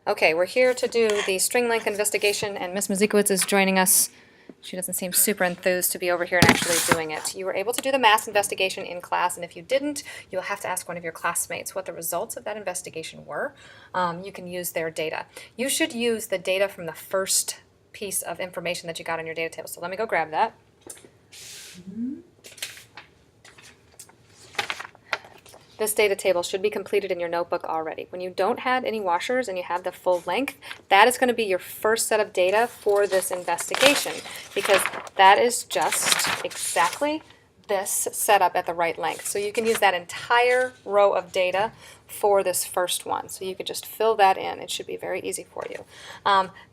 Okay, we're here to do the string length investigation, and Miss Mazikowicz is joining us. She doesn't seem super enthused to be over here and actually doing it. You were able to do the mass investigation in class, and if you didn't, you'll have to ask one of your classmates what the results of that investigation were. You can use their data. You should use the data from the first piece of information that you got on your data table. So let me go grab that. This data table should be completed in your notebook already. When you don't have any washers and you have the full length, that is going to be your first set of data for this investigation, because that is just exactly this setup at the right length. So you can use that entire row of data for this first one. So you could just fill that in. It should be very easy for you.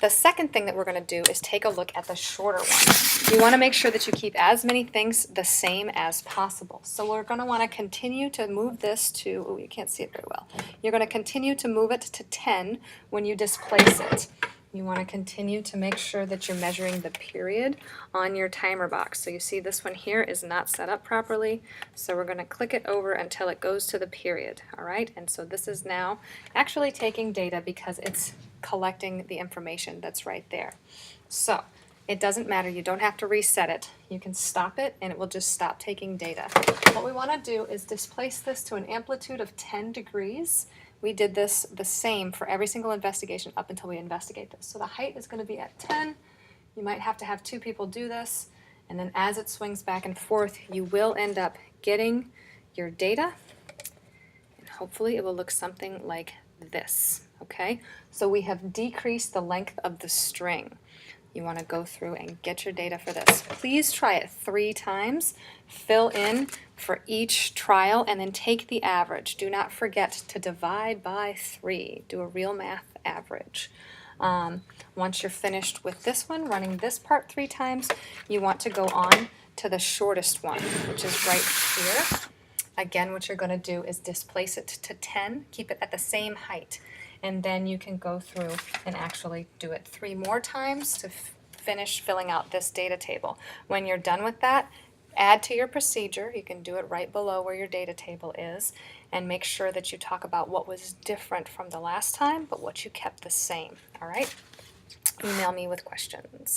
The second thing that we're going to do is take a look at the shorter one. You want to make sure that you keep as many things the same as possible. So we're going to want to continue to move this to, oh, you can't see it very well. You're going to continue to move it to 10 when you displace it. You want to continue to make sure that you're measuring the period on your timer box. So you see this one here is not set up properly. So we're going to click it over until it goes to the period. All right. And so this is now actually taking data because it's collecting the information that's right there. So it doesn't matter. You don't have to reset it. You can stop it and it will just stop taking data. What we want to do is displace this to an amplitude of 10 degrees. We did this the same for every single investigation up until we investigate this. So the height is going to be at 10. You might have to have two people do this. And then as it swings back and forth, you will end up getting your data. And hopefully it will look something like this. Okay? So we have decreased the length of the string. You want to go through and get your data for this. Please try it 3 times. Fill in for each trial and then take the average. Do not forget to divide by 3. Do a real math average. Once you're finished with this one, running this part 3 times, you want to go on to the shortest one, which is right here. Again, what you're going to do is displace it to 10. Keep it at the same height. And then you can go through and actually do it 3 more times to finish filling out this data table. When you're done with that, add to your procedure. You can do it right below where your data table is, and make sure that you talk about what was different from the last time, but what you kept the same. All right? Email me with questions.